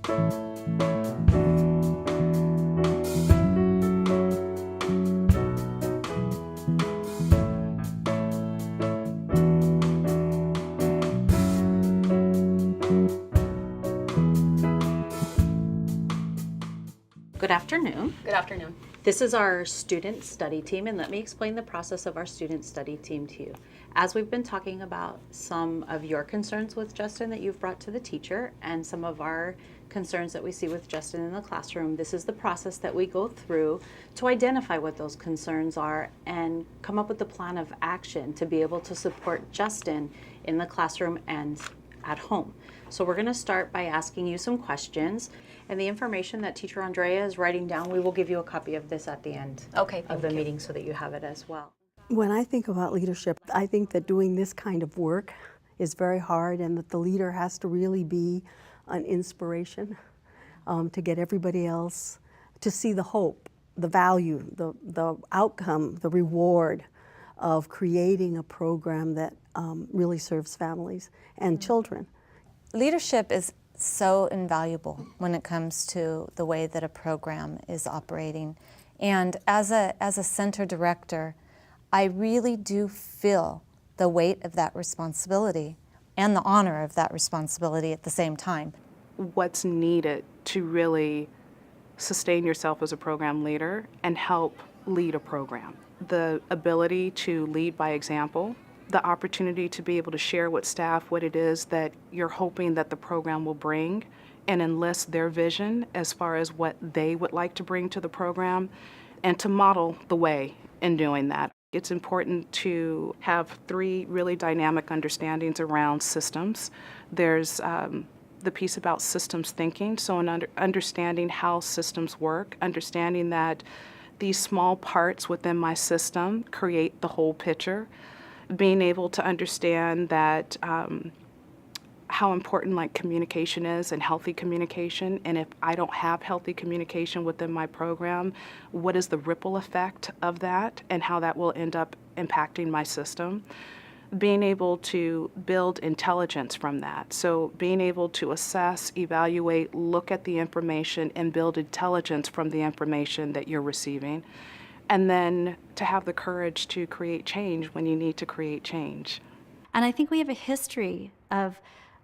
Good afternoon. Good afternoon. This is our student study team, and let me explain the process of our student study team to you. As we've been talking about some of your concerns with Justin that you've brought to the teacher and some of our concerns that we see with Justin in the classroom, this is the process that we go through to identify what those concerns are and come up with a plan of action to be able to support Justin in the classroom and at home. So we're going to start by asking you some questions, and the information that Teacher Andrea is writing down, we will give you a copy of this at the end of the meeting so that you have it as well. When I think about leadership, I think that doing this kind of work is very hard, and that the leader has to really be an inspiration to get everybody else to see the hope, the value, the outcome, the reward of creating a program that really serves families and children. Leadership is so invaluable when it comes to the way that a program is operating. And as a center director, I really do feel the weight of that responsibility and the honor of that responsibility at the same time. What's needed to really sustain yourself as a program leader and help lead a program? The ability to lead by example, the opportunity to be able to share with staff what it is that you're hoping that the program will bring and enlist their vision as far as what they would like to bring to the program, and to model the way in doing that. It's important to have three really dynamic understandings around systems. There's the piece about systems thinking, so in understanding how systems work, understanding that these small parts within my system create the whole picture, being able to understand that how important like communication is and healthy communication, and if I don't have healthy communication within my program, what is the ripple effect of that and how that will end up impacting my system. Being able to build intelligence from that. So being able to assess, evaluate, look at the information and build intelligence from the information that you're receiving. And then to have the courage to create change when you need to create change. And I think we have a history of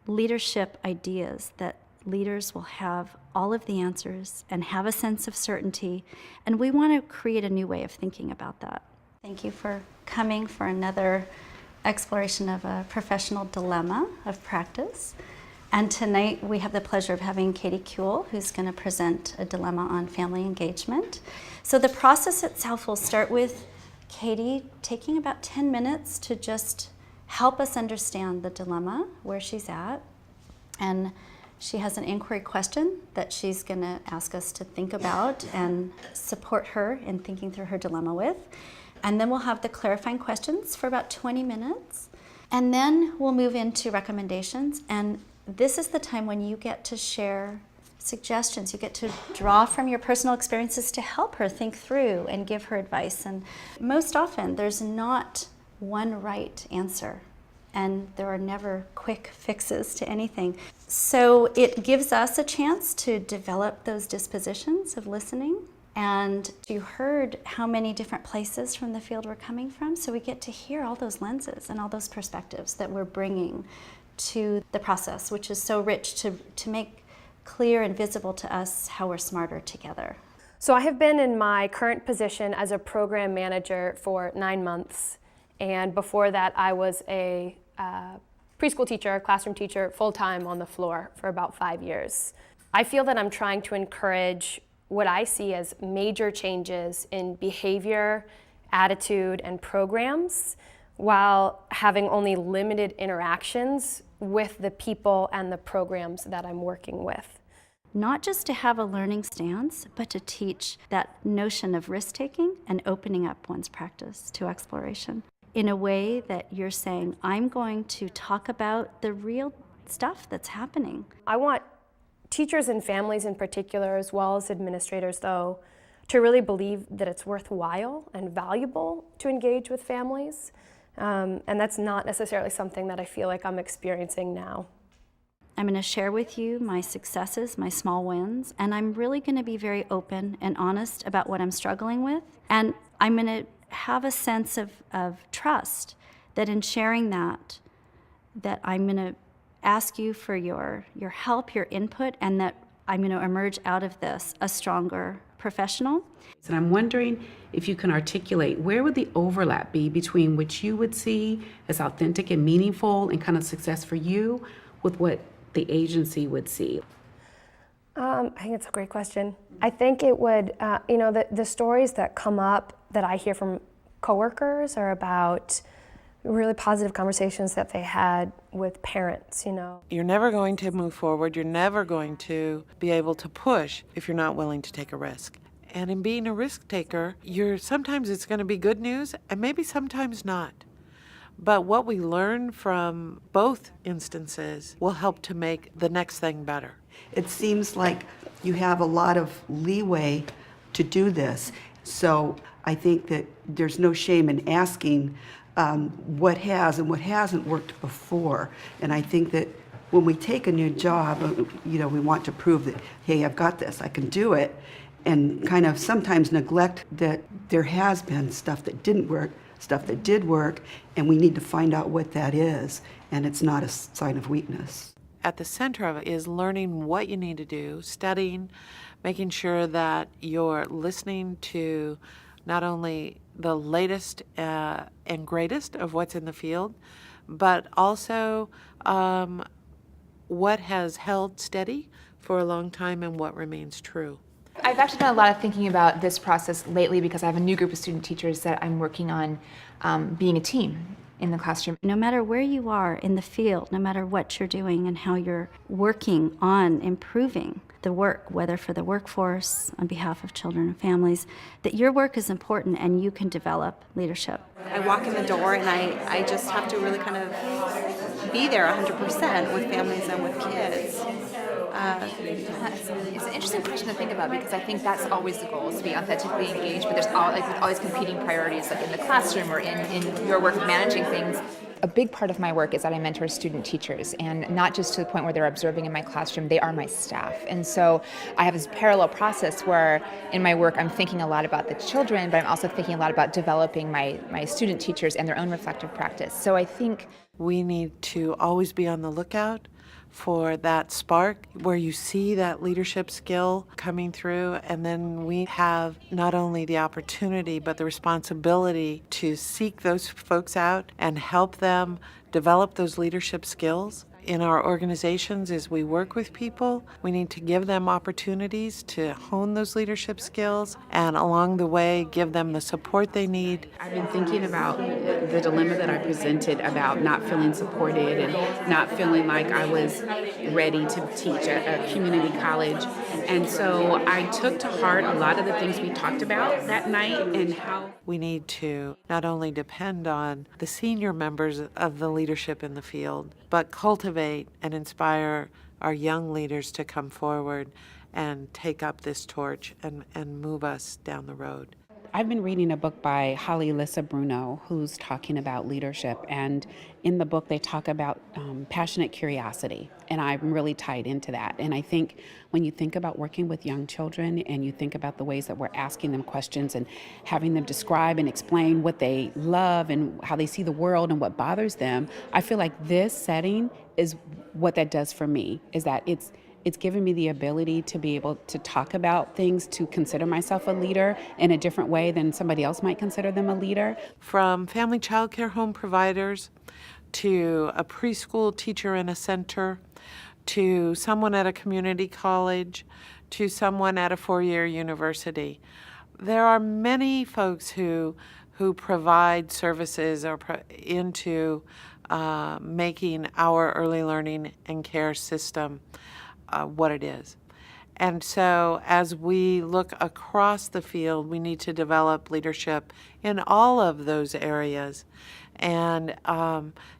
leadership ideas that leaders will have all of the answers and have a sense of certainty, and we want to create a new way of thinking about that. Thank you for coming for another exploration of a professional dilemma of practice. And tonight we have the pleasure of having Katie Kuehl, who's going to present a dilemma on family engagement. So the process itself will start with Katie taking about 10 minutes to just help us understand the dilemma, where she's at. And she has an inquiry question that she's going to ask us to think about and support her in thinking through her dilemma with. And then we'll have the clarifying questions for about 20 minutes. And then we'll move into recommendations. And this is the time when you get to share suggestions. You get to draw from your personal experiences to help her think through and give her advice. And most often, there's not one right answer, and there are never quick fixes to anything. So it gives us a chance to develop those dispositions of listening. And you heard how many different places from the field we're coming from, so we get to hear all those lenses and all those perspectives that we're bringing to the process, which is so rich to make clear and visible to us how we're smarter together. So I have been in my current position as a program manager for 9 months, and before that I was a preschool teacher, classroom teacher, full-time on the floor for about 5 years. I feel that I'm trying to encourage what I see as major changes in behavior, attitude, and programs, while having only limited interactions with the people and the programs that I'm working with. Not just to have a learning stance, but to teach that notion of risk-taking and opening up one's practice to exploration in a way that you're saying, I'm going to talk about the real stuff that's happening. I want teachers and families in particular, as well as administrators though, to really believe that it's worthwhile and valuable to engage with families. And that's not necessarily something that I feel like I'm experiencing now. I'm going to share with you my successes, my small wins, and I'm really going to be very open and honest about what I'm struggling with. And I'm going to have a sense of trust that in sharing that I'm going to ask you for your help, your input, and that I'm going to emerge out of this a stronger professional. And I'm wondering if you can articulate where would the overlap be between what you would see as authentic and meaningful and kind of success for you with what the agency would see? I think it's a great question. I think it would, the stories that come up that I hear from coworkers are about really positive conversations that they had with parents, You're never going to move forward. You're never going to be able to push if you're not willing to take a risk. And in being a risk taker, sometimes it's going to be good news and maybe sometimes not. But what we learn from both instances will help to make the next thing better. It seems like you have a lot of leeway to do this. So I think that there's no shame in asking what has and what hasn't worked before. And I think that when we take a new job, we want to prove that, hey, I've got this, I can do it, and kind of sometimes neglect that there has been stuff that didn't work, stuff that did work, and we need to find out what that is, and it's not a sign of weakness. At the center of it is learning what you need to do, studying, making sure that you're listening to not only the latest and greatest of what's in the field, but also what has held steady for a long time and what remains true. I've actually done a lot of thinking about this process lately because I have a new group of student teachers that I'm working on being a team in the classroom. No matter where you are in the field, no matter what you're doing and how you're working on improving the work, whether for the workforce, on behalf of children and families, that your work is important and you can develop leadership. I walk in the door and I just have to really kind of be there 100% with families and with kids. It's an interesting question to think about because I think that's always the goal, is to be authentically engaged, but there's always competing priorities, like in the classroom or in your work of managing things. A big part of my work is that I mentor student teachers, and not just to the point where they're observing in my classroom, they are my staff. And so I have this parallel process where in my work I'm thinking a lot about the children, but I'm also thinking a lot about developing my student teachers and their own reflective practice. So I think we need to always be on the lookout for that spark where you see that leadership skill coming through, and then we have not only the opportunity but the responsibility to seek those folks out and help them develop those leadership skills. In our organizations, as we work with people, we need to give them opportunities to hone those leadership skills and along the way give them the support they need. I've been thinking about the dilemma that I presented about not feeling supported and not feeling like I was ready to teach at a community college. And so I took to heart a lot of the things we talked about that night and how we need to not only depend on the senior members of the leadership in the field, but cultivate and inspire our young leaders to come forward and take up this torch and move us down the road. I've been reading a book by Holly Lissa Bruno, who's talking about leadership. And in the book, they talk about passionate curiosity. And I'm really tied into that. And I think when you think about working with young children and you think about the ways that we're asking them questions and having them describe and explain what they love and how they see the world and what bothers them, I feel like this setting is what that does for me, is that it's given me the ability to be able to talk about things, to consider myself a leader in a different way than somebody else might consider them a leader. From family child care home providers to a preschool teacher in a center to someone at a community college to someone at a four-year university. There are many folks who provide services into making our early learning and care system what it is. And so as we look across the field, we need to develop leadership in all of those areas and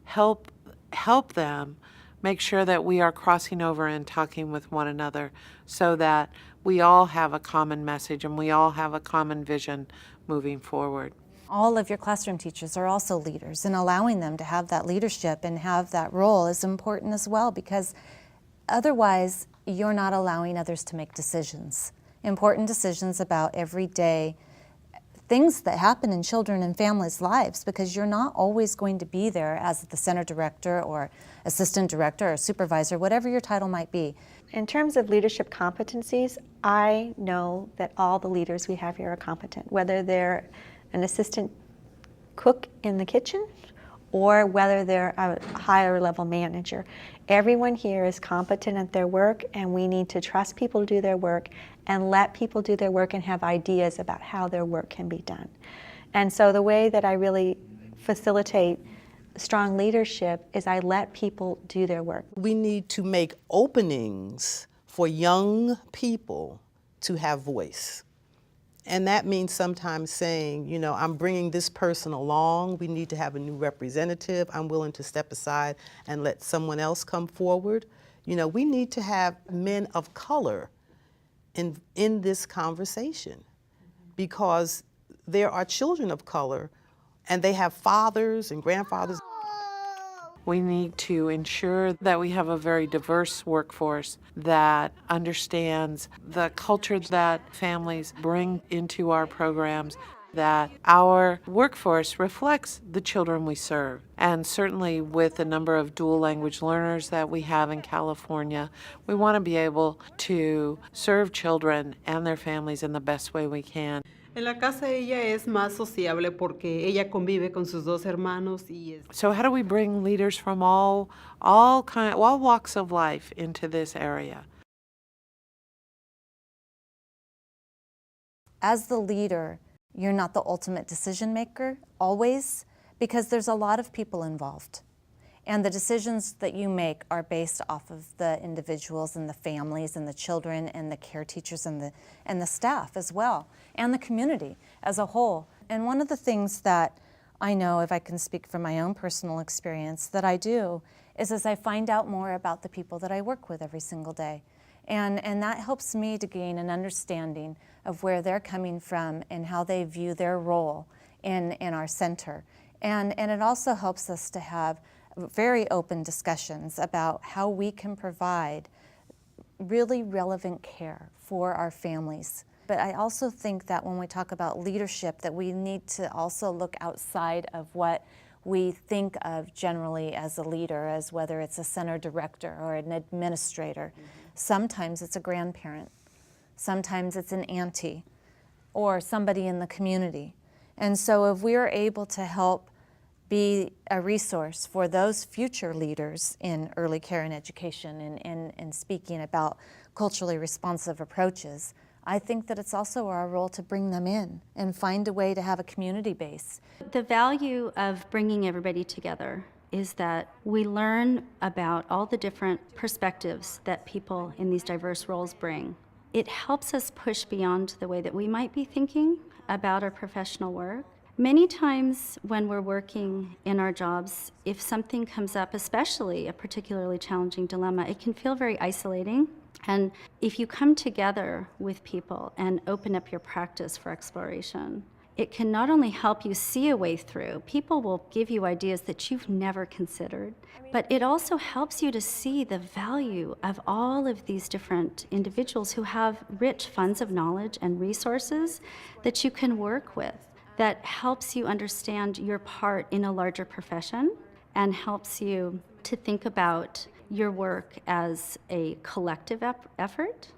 help them make sure that we are crossing over and talking with one another so that we all have a common message and we all have a common vision moving forward. All of your classroom teachers are also leaders, and allowing them to have that leadership and have that role is important as well, because Otherwise, you're not allowing others to make decisions, important decisions about everyday things that happen in children and families' lives, because you're not always going to be there as the center director or assistant director or supervisor, whatever your title might be. In terms of leadership competencies, I know that all the leaders we have here are competent, whether they're an assistant cook in the kitchen or whether they're a higher level manager. Everyone here is competent at their work, and we need to trust people to do their work and let people do their work and have ideas about how their work can be done. And so the way that I really facilitate strong leadership is I let people do their work. We need to make openings for young people to have voice. And that means sometimes saying, you know, I'm bringing this person along, we need to have a new representative, I'm willing to step aside and let someone else come forward. You know, we need to have men of color in this conversation, because there are children of color and they have fathers and grandfathers. We need to ensure that we have a very diverse workforce that understands the culture that families bring into our programs, that our workforce reflects the children we serve. And certainly with the number of dual language learners that we have in California, we want to be able to serve children and their families in the best way we can. En la casa ella es más sociable porque ella convive con sus dos hermanos y So how do we bring leaders from all walks of life into this area? As the leader, you're not the ultimate decision maker always, because there's a lot of people involved. And the decisions that you make are based off of the individuals and the families and the children and the care teachers and the staff as well, and the community as a whole. And one of the things that I know, if I can speak from my own personal experience, that I do is as I find out more about the people that I work with every single day. And that helps me to gain an understanding of where they're coming from and how they view their role in our center. And it also helps us to have very open discussions about how we can provide really relevant care for our families. But I also think that when we talk about leadership, that we need to also look outside of what we think of generally as a leader, as whether it's a center director or an administrator. Sometimes it's a grandparent. Sometimes it's an auntie or somebody in the community. And so if we are able to help be a resource for those future leaders in early care and education and speaking about culturally responsive approaches, I think that it's also our role to bring them in and find a way to have a community base. The value of bringing everybody together is that we learn about all the different perspectives that people in these diverse roles bring. It helps us push beyond the way that we might be thinking about our professional work. Many times when we're working in our jobs, if something comes up, especially a particularly challenging dilemma, it can feel very isolating. And if you come together with people and open up your practice for exploration, it can not only help you see a way through, people will give you ideas that you've never considered, but it also helps you to see the value of all of these different individuals who have rich funds of knowledge and resources that you can work with, that helps you understand your part in a larger profession and helps you to think about your work as a collective effort.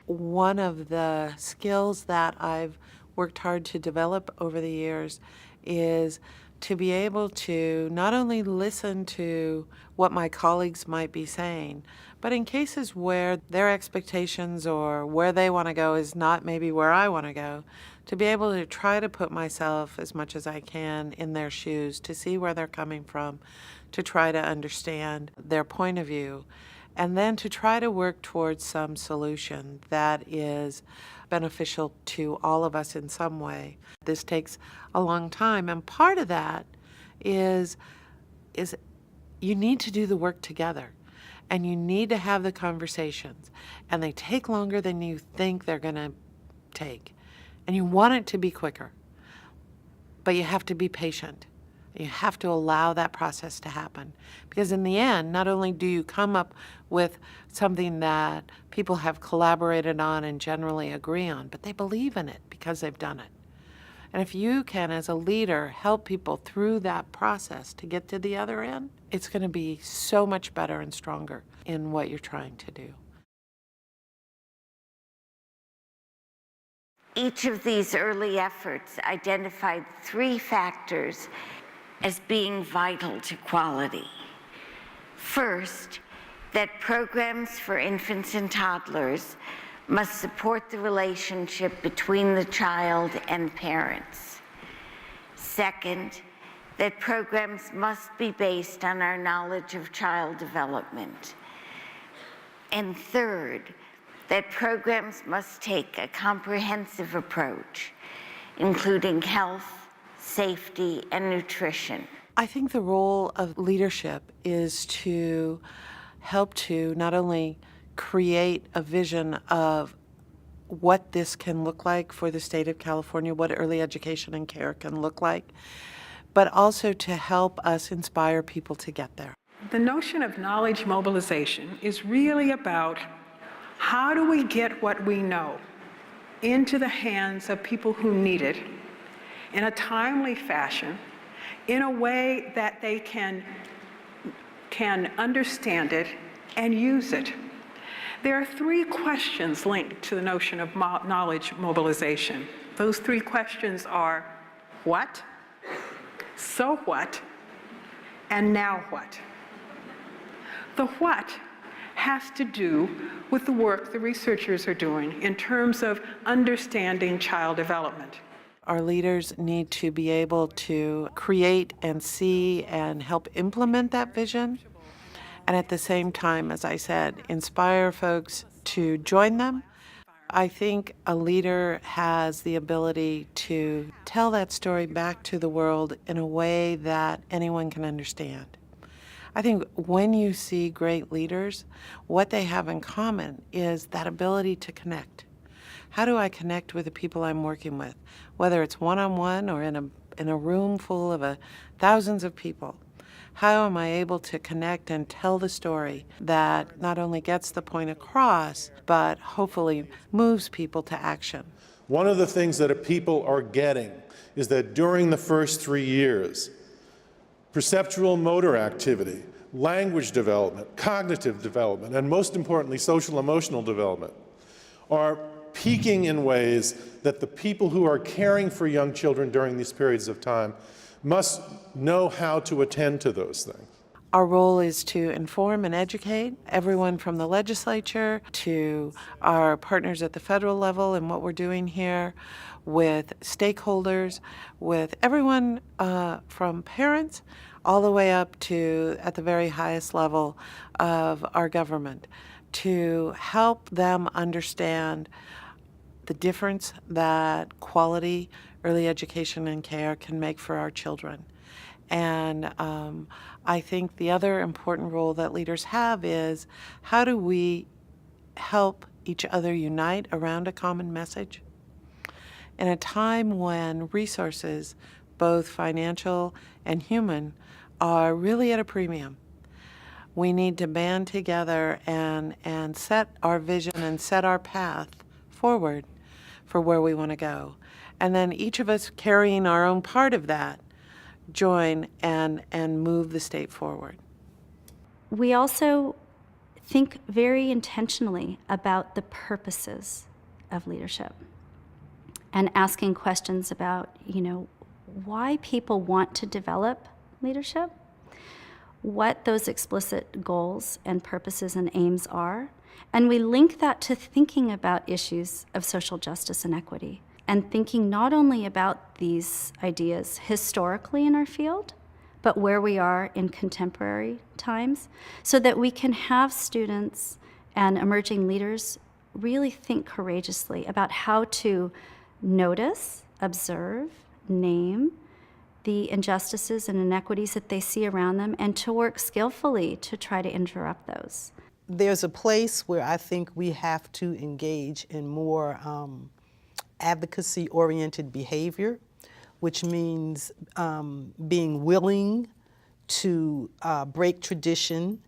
One of the skills that I've worked hard to develop over the years is to be able to not only listen to what my colleagues might be saying, but in cases where their expectations or where they want to go is not maybe where I want to go, to be able to try to put myself as much as I can in their shoes, to see where they're coming from, to try to understand their point of view, and then to try to work towards some solution that is beneficial to all of us in some way. This takes a long time, and part of that is you need to do the work together, and you need to have the conversations, and they take longer than you think they're going to take, and you want it to be quicker, but you have to be patient You have to allow that process to happen. Because in the end, not only do you come up with something that people have collaborated on and generally agree on, but they believe in it because they've done it. And if you can, as a leader, help people through that process to get to the other end, it's going to be so much better and stronger in what you're trying to do. Each of these early efforts identified 3 factors as being vital to quality. First, that programs for infants and toddlers must support the relationship between the child and parents. Second, that programs must be based on our knowledge of child development. And third, that programs must take a comprehensive approach, including health, safety, and nutrition. I think the role of leadership is to help to not only create a vision of what this can look like for the state of California, what early education and care can look like, but also to help us inspire people to get there. The notion of knowledge mobilization is really about how do we get what we know into the hands of people who need it in a timely fashion, in a way that they can understand it and use it. There are 3 questions linked to the notion of knowledge mobilization. Those 3 questions are what, so what, and now what. The what has to do with the work the researchers are doing in terms of understanding child development. Our leaders need to be able to create and see and help implement that vision, and at the same time, as I said, inspire folks to join them. I think a leader has the ability to tell that story back to the world in a way that anyone can understand. I think when you see great leaders, what they have in common is that ability to connect. How do I connect with the people I'm working with, whether it's one-on-one or in a room full of thousands of people? How am I able to connect and tell the story that not only gets the point across, but hopefully moves people to action? One of the things that people are getting is that during the first 3 years, perceptual motor activity, language development, cognitive development, and most importantly, social emotional development are peaking in ways that the people who are caring for young children during these periods of time must know how to attend to those things. Our role is to inform and educate everyone from the legislature to our partners at the federal level and what we're doing here with stakeholders, with everyone from parents all the way up to at the very highest level of our government, to help them understand the difference that quality early education and care can make for our children. And I think the other important role that leaders have is how do we help each other unite around a common message? In a time when resources, both financial and human, are really at a premium, we need to band together and set our vision and set our path forward for where we want to go. And then each of us carrying our own part of that, join and move the state forward. We also think very intentionally about the purposes of leadership and asking questions about, why people want to develop leadership, what those explicit goals and purposes and aims are, and we link that to thinking about issues of social justice and equity, and thinking not only about these ideas historically in our field, but where we are in contemporary times, so that we can have students and emerging leaders really think courageously about how to notice, observe, name the injustices and inequities that they see around them, and to work skillfully to try to interrupt those. There's a place where I think we have to engage in more advocacy-oriented behavior, which means being willing to break tradition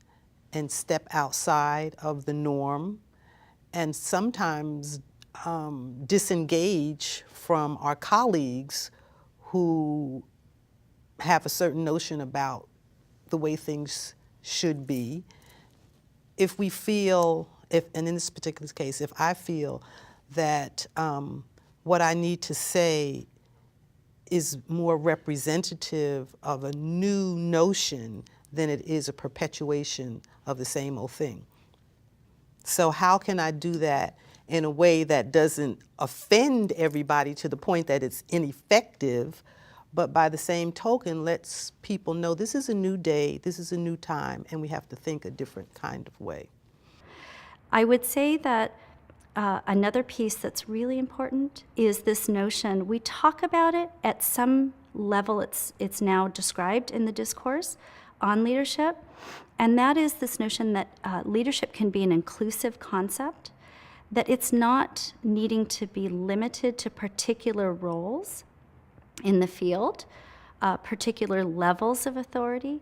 and step outside of the norm, and sometimes disengage from our colleagues who have a certain notion about the way things should be. If we feel, and in this particular case, if I feel that what I need to say is more representative of a new notion than it is a perpetuation of the same old thing. So how can I do that in a way that doesn't offend everybody to the point that it's ineffective, but by the same token lets people know this is a new day, this is a new time, and we have to think a different kind of way? I would say that another piece that's really important is this notion. We talk about it at some level, it's now described in the discourse on leadership, and that is this notion that leadership can be an inclusive concept, that it's not needing to be limited to particular roles in the field, particular levels of authority.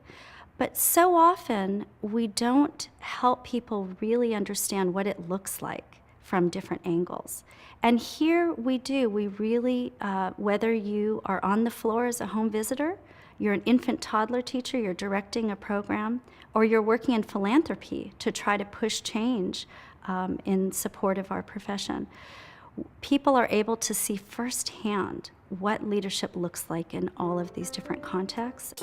But so often we don't help people really understand what it looks like from different angles. And here we do. We really, whether you are on the floor as a home visitor, you're an infant toddler teacher, you're directing a program, or you're working in philanthropy to try to push change in support of our profession, people are able to see firsthand what leadership looks like in all of these different contexts.